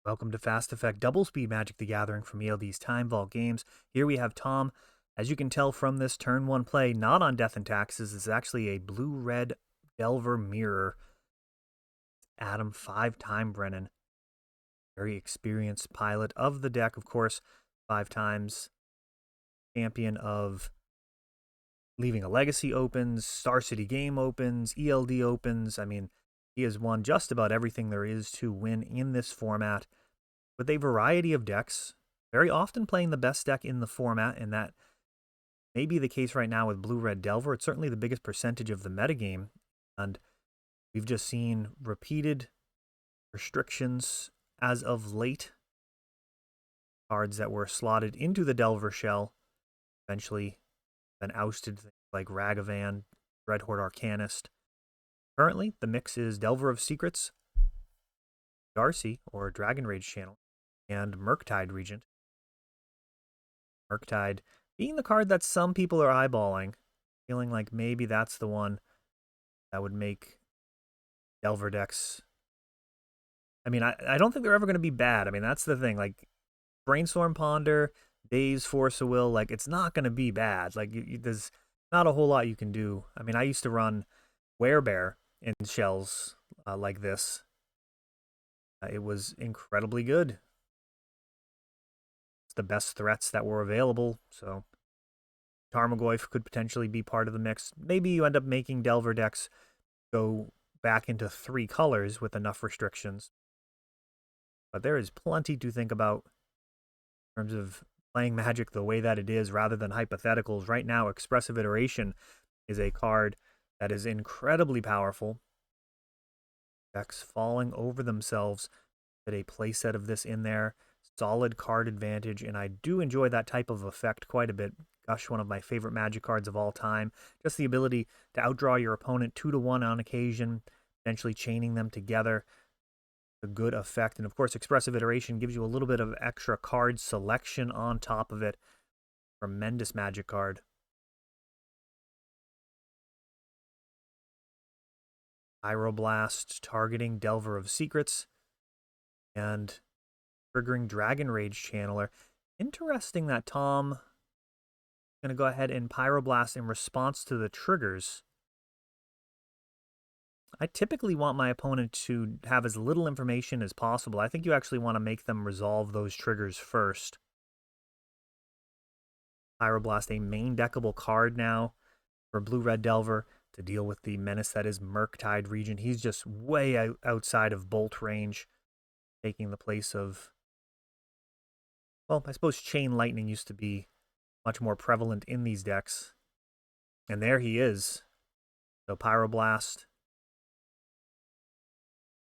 Welcome to Fast Effect Double Speed Magic the Gathering from ELD's Time Vault Games. Here we have Tom. As you can tell from this turn 1 play, not on Death and Taxes, is actually a blue-red Delver Mirror. Adam 5-time Brennan. Very experienced pilot of the deck, of course. 5 times champion of Leaving a Legacy opens, Star City Game opens, ELD opens. I mean, he has won just about everything there is to win in this format with a variety of decks, very often playing the best deck in the format, and that may be the case right now with Blue-Red Delver. It's certainly the biggest percentage of the metagame, and we've just seen repeated restrictions as of late. Cards that were slotted into the Delver shell eventually been ousted, things like Ragavan, Dreadhorde Arcanist. Currently, the mix is Delver of Secrets, Darcy, or Dragon Rage Channel, and Murktide Regent. Murktide being the card that some people are eyeballing, feeling like maybe that's the one that would make Delver decks. I mean, I don't think they're ever going to be bad. I mean, that's the thing. Like, Brainstorm Ponder, Daze, Force of Will, like, it's not going to be bad. Like, there's not a whole lot you can do. I mean, I used to run Werebear in shells like this. It was incredibly good. It's the best threats that were available, so Tarmogoyf could potentially be part of the mix. Maybe you end up making Delver decks go back into 3 colors with enough restrictions. But there is plenty to think about in terms of playing Magic the way that it is rather than hypotheticals. Right now, Expressive Iteration is a card that is incredibly powerful. Decks falling over themselves. Put a playset of this in there. Solid card advantage, and I do enjoy that type of effect quite a bit. Gush, one of my favorite Magic cards of all time. Just the ability to outdraw your opponent 2-1 on occasion, eventually chaining them together. A good effect. And of course, Expressive Iteration gives you a little bit of extra card selection on top of it. Tremendous Magic card. Pyroblast targeting Delver of Secrets and triggering Dragon Rage Channeler. Interesting that Tom is going to go ahead and Pyroblast in response to the triggers. I typically want my opponent to have as little information as possible. I think you actually want to make them resolve those triggers first. Pyroblast, a main deckable card now for Blue-Red Delver to deal with the menace that is Murktide Regent. He's just way outside of bolt range, taking the place of, well, I suppose Chain Lightning used to be much more prevalent in these decks. And there he is. So Pyroblast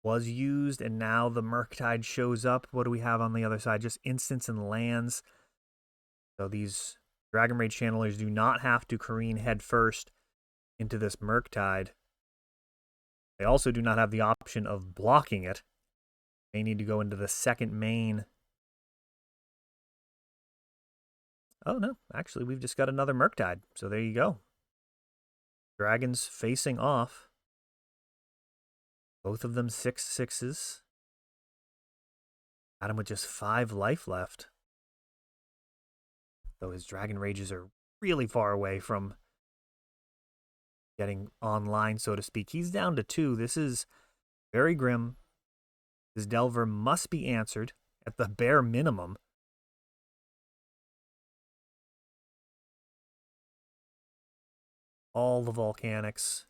was used, and now the Murktide shows up. What do we have on the other side? Just instants and lands. So these Dragon Rage Channelers do not have to careen head first into this Murktide. They also do not have the option of blocking it. They need to go into the second main. Oh no, actually we've just got another Murktide. So there you go. Dragons facing off. Both of them 6/6s. Adam with just 5 life left. Though his Dragon Rages are really far away from getting online, so to speak. He's down to 2. This is very grim. His Delver must be answered at the bare minimum. All the volcanics.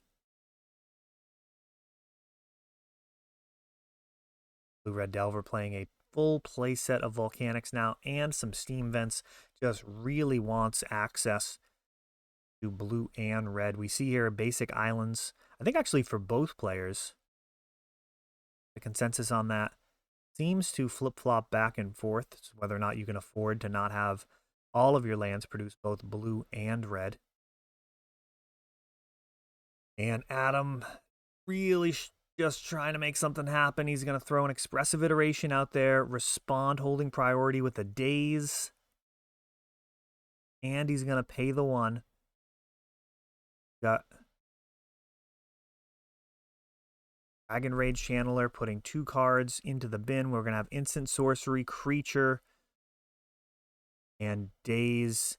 Blue-Red Delver playing a full play set of volcanics now and some steam vents. Just really wants access to blue and red. We see here basic islands. I think actually for both players, the consensus on that seems to flip-flop back and forth. It's whether or not you can afford to not have all of your lands produce both blue and red. And Adam really just trying to make something happen. He's going to throw an Expressive Iteration out there, respond holding priority with a Daze, and he's going to pay the 1. Got Dragon Rage Channeler, putting 2 cards into the bin. We're going to have Instant Sorcery, Creature, and Daze.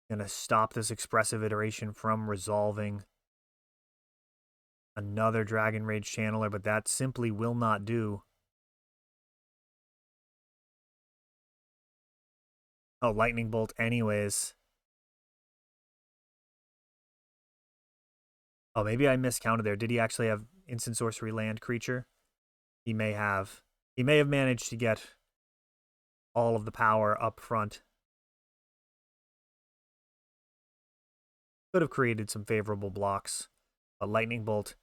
Going to stop this Expressive Iteration from resolving. Another Dragon Rage Channeler, but that simply will not do. Oh, Lightning Bolt anyways. Oh, maybe I miscounted there. Did he actually have Instant Sorcery Land Creature? He may have. He may have managed to get all of the power up front. Could have created some favorable blocks. But Lightning Bolt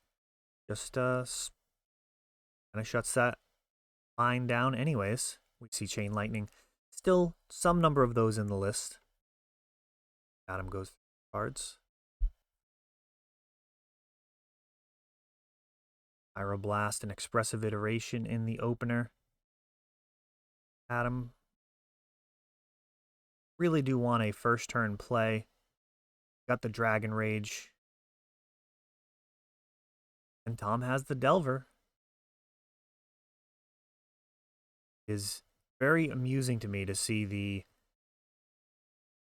just kind of shuts that line down anyways. We see Chain Lightning. Still some number of those in the list. Adam goes through cards. Pyroblast, an Expressive Iteration in the opener. Adam, really do want a first turn play. Got the Dragon Rage. And Tom has the Delver. It is very amusing to me to see the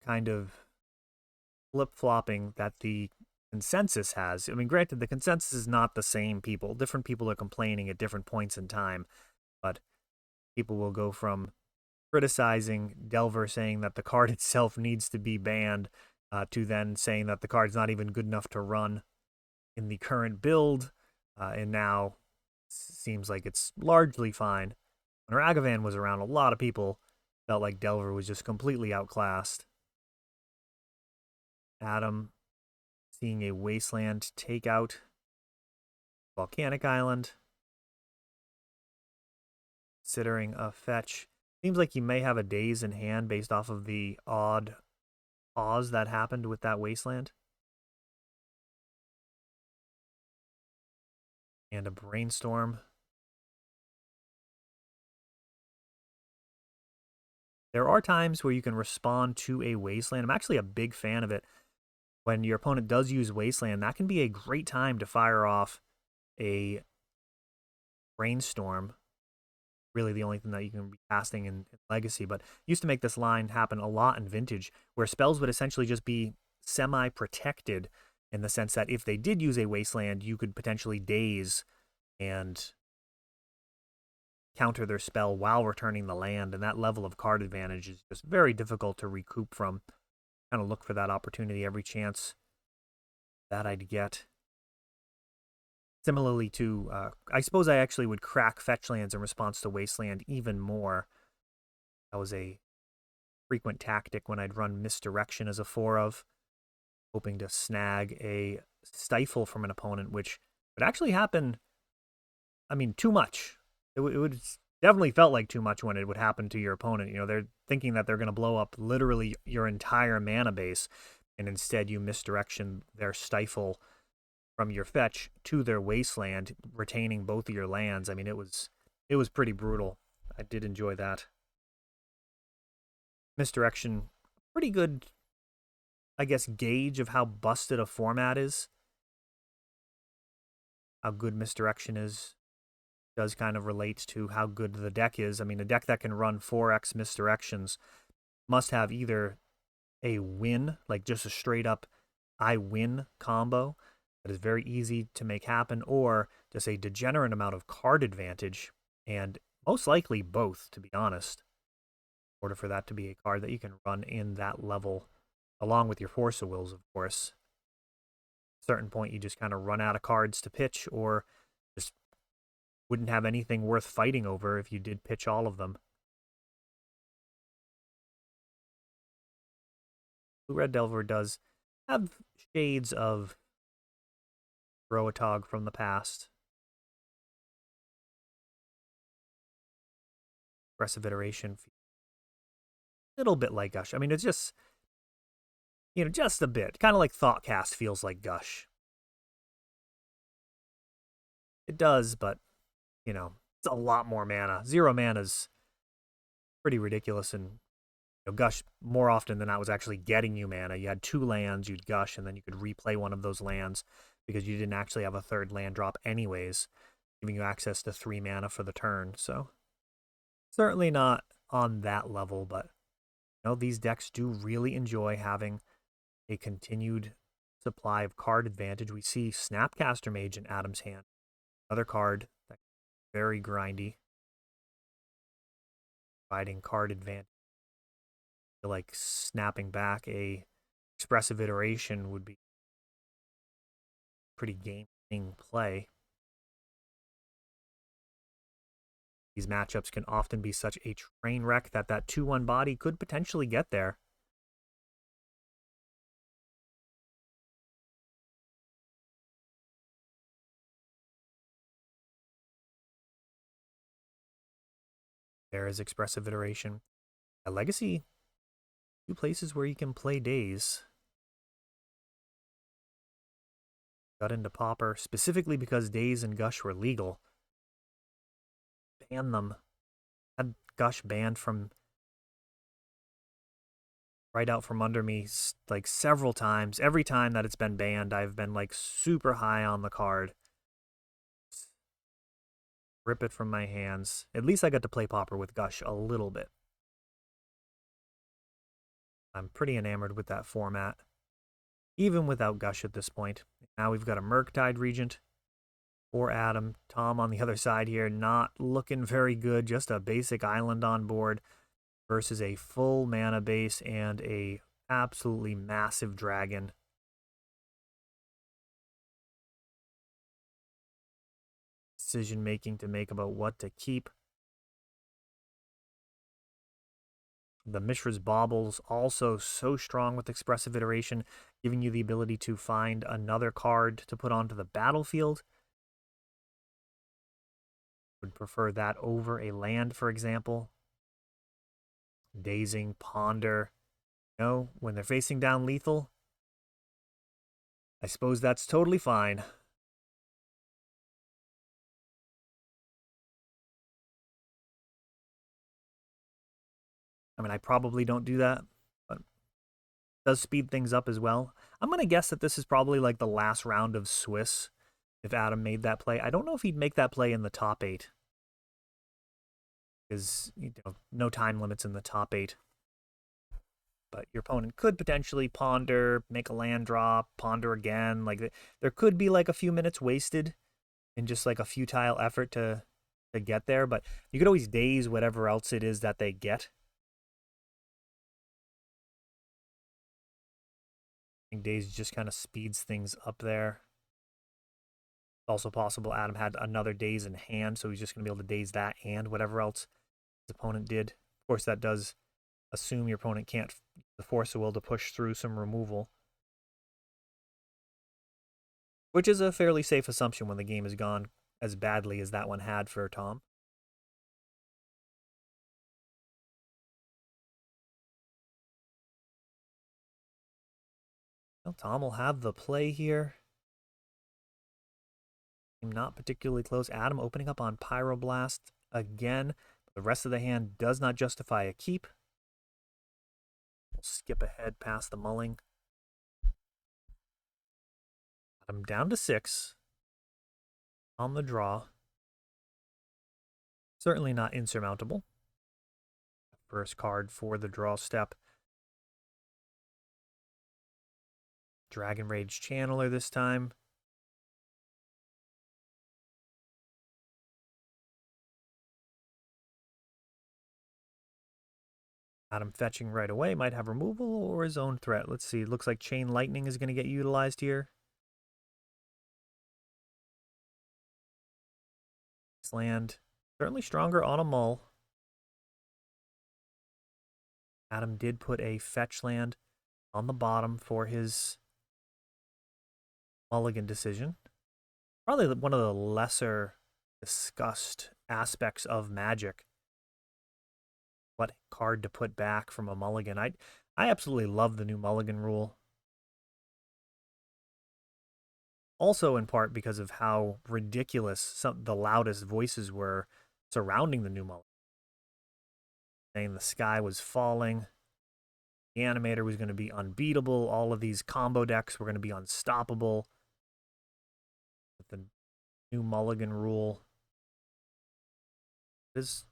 kind of flip-flopping that the consensus has. I mean, granted, the consensus is not the same people. Different people are complaining at different points in time, but people will go from criticizing Delver, saying that the card itself needs to be banned, to then saying that the card's not even good enough to run in the current build, and now seems like it's largely fine. When Ragavan was around, a lot of people felt like Delver was just completely outclassed. Adam seeing a Wasteland take out Volcanic Island. Considering a fetch. Seems like he may have a Daze in hand based off of the odd pause that happened with that Wasteland. And a Brainstorm. There are times where you can respond to a Wasteland. I'm actually a big fan of it. When your opponent does use Wasteland, that can be a great time to fire off a Brainstorm. Really the only thing that you can be casting in Legacy, but used to make this line happen a lot in Vintage, where spells would essentially just be semi-protected in the sense that if they did use a Wasteland, you could potentially Daze and counter their spell while returning the land, and that level of card advantage is just very difficult to recoup from. Kind of look for that opportunity every chance that I'd get. Similarly to, I suppose I actually would crack fetch lands in response to Wasteland even more. That was a frequent tactic when I'd run Misdirection as a 4 of, hoping to snag a Stifle from an opponent, which would actually happen, I mean, too much. It would definitely felt like too much when it would happen to your opponent. You know, they're thinking that they're going to blow up literally your entire mana base, and instead you Misdirection their Stifle from your fetch to their Wasteland, retaining both of your lands. I mean, it was pretty brutal. I did enjoy that. Misdirection, pretty good, I guess, gauge of how busted a format is. How good Misdirection is does kind of relate to how good the deck is. I mean, a deck that can run 4x Misdirections must have either a win, like just a straight up I win combo that is very easy to make happen, or just a degenerate amount of card advantage, and most likely both, to be honest, in order for that to be a card that you can run in that level, along with your Force of Wills, of course. At a certain point, you just kind of run out of cards to pitch, or just wouldn't have anything worth fighting over if you did pitch all of them. Blue-Red Delver does have shades of Roatog from the past. Aggressive Iteration, a little bit like Gush. I mean, it's just, you know, just a bit. Kind of like Thoughtcast feels like Gush. It does, but, you know, it's a lot more mana. 0 mana is pretty ridiculous, and Gush more often than not was actually getting you mana. You had 2 lands, you'd Gush, and then you could replay one of those lands because you didn't actually have a third land drop anyways. giving you access to 3 mana for the turn. So certainly not on that level, but these decks do really enjoy having a continued supply of card advantage. We see Snapcaster Mage in Adam's hand, another card that's very grindy, providing card advantage. I feel like snapping back a expressive iteration would be pretty game-winning play. These matchups can often be such a train wreck that 2/1 body could potentially get there. There is expressive iteration. A Legacy, 2 places where you can play Daze. Got into Pauper specifically because Daze and Gush were legal. Ban them. Had Gush banned from right out from under me like several times. Every time that it's been banned, I've been like super high on the card. Rip it from my hands. At least I got to play Pauper with Gush a little bit. I'm pretty enamored with that format, even without Gush at this point. Now we've got a Murktide Regent for Adam. Tom on the other side here, not looking very good. Just a basic island on board versus a full mana base and a absolutely massive dragon. Decision making to make about what to keep. The Mishra's Baubles also so strong with expressive iteration, giving you the ability to find another card to put onto the battlefield. Would prefer that over a land, for example. Dazing, Ponder. When they're facing down lethal, I suppose that's totally fine. I mean, I probably don't do that, but it does speed things up as well. I'm going to guess that this is probably like the last round of Swiss if Adam made that play. I don't know if he'd make that play in the top 8. Because, no time limits in the top 8. But your opponent could potentially ponder, make a land drop, ponder again. Like, there could be like a few minutes wasted in just like a futile effort to get there. But you could always daze whatever else it is that they get. I think daze just kind of speeds things up there. It's also possible Adam had another daze in hand, so he's just going to be able to daze that and whatever else his opponent did. Of course, that does assume your opponent can't force a will to push through some removal, which is a fairly safe assumption when the game has gone as badly as that one had for Tom. Well, Tom will have the play here. Not particularly close. Adam opening up on Pyroblast again. The rest of the hand does not justify a keep. We'll skip ahead past the mulling. I'm down to 6 on the draw. Certainly not insurmountable. First card for the draw step. Dragon Rage Channeler this time. Adam fetching right away. Might have removal or his own threat. Let's see. It looks like Chain Lightning is going to get utilized here. This land certainly stronger on a mull. Adam did put a fetch land on the bottom for his mulligan decision. Probably one of the lesser discussed aspects of Magic. What card to put back from a mulligan. I absolutely love the new mulligan rule. Also in part because of how ridiculous the loudest voices were surrounding the new mulligan. Saying the sky was falling. The animator was going to be unbeatable. All of these combo decks were going to be unstoppable. With the new mulligan rule, It is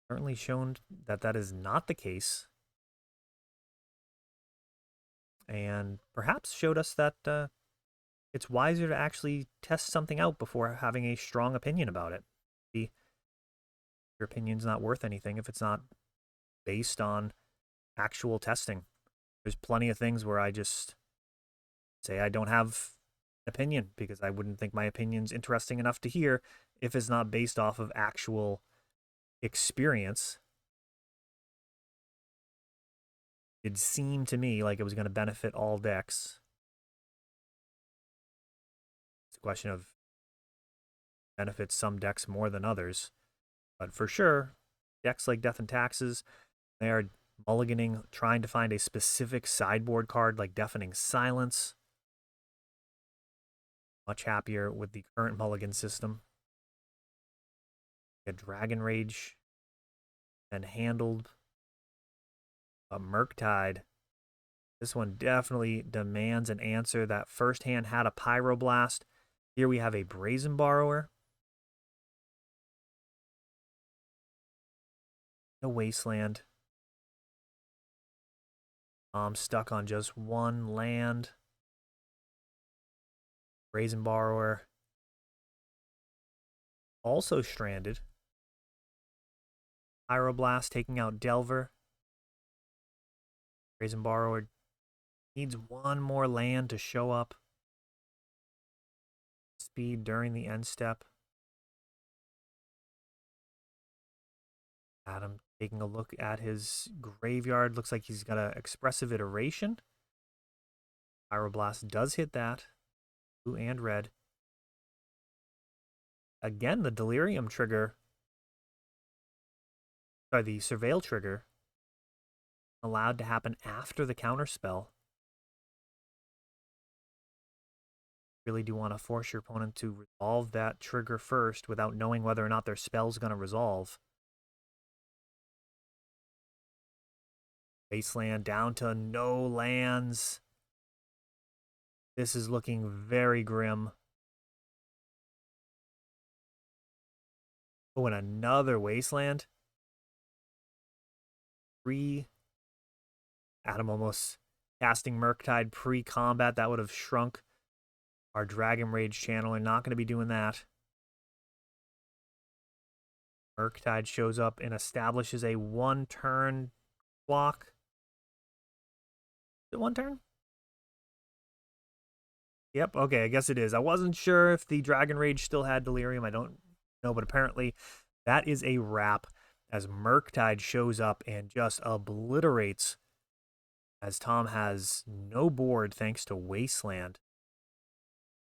certainly shown that that is not the case, and perhaps showed us that it's wiser to actually test something out before having a strong opinion about it. Your opinion's not worth anything if it's not based on actual testing. There's plenty of things where I just say I don't have an opinion because I wouldn't think my opinion's interesting enough to hear if it's not based off of actual experience. It seemed to me like it was going to benefit all decks. It's a question of benefits some decks more than others. But for sure, decks like Death and Taxes, they are mulliganing, trying to find a specific sideboard card like Deafening Silence. Much happier with the current mulligan system. A Dragon Rage and handled a Murktide. This one definitely demands an answer. That first hand had a Pyroblast. Here we have a Brazen Borrower. A Wasteland. I'm stuck on just one land. Brazen Borrower. Also stranded. Pyroblast taking out Delver. Brazen Borrower needs one more land to show up. Speed during the end step. Adam taking a look at his graveyard. Looks like he's got an Expressive Iteration. Pyroblast does hit that. Blue and red. Again, the Delirium trigger. Sorry, the Surveil trigger. Allowed to happen after the counterspell. Really do want to force your opponent to resolve that trigger first without knowing whether or not their spell's going to resolve. Wasteland down to no lands. This is looking very grim. Oh, and another Wasteland. 3. Adam almost casting Murktide pre-combat. That would have shrunk our Dragon Rage channel. We're not going to be doing that. Murktide shows up and establishes a 1-turn block. Is it 1 turn? Yep, okay, I guess it is. I wasn't sure if the Dragon Rage still had Delirium. I don't know, but apparently that is a wrap as Murktide shows up and just obliterates as Tom has no board thanks to Wasteland.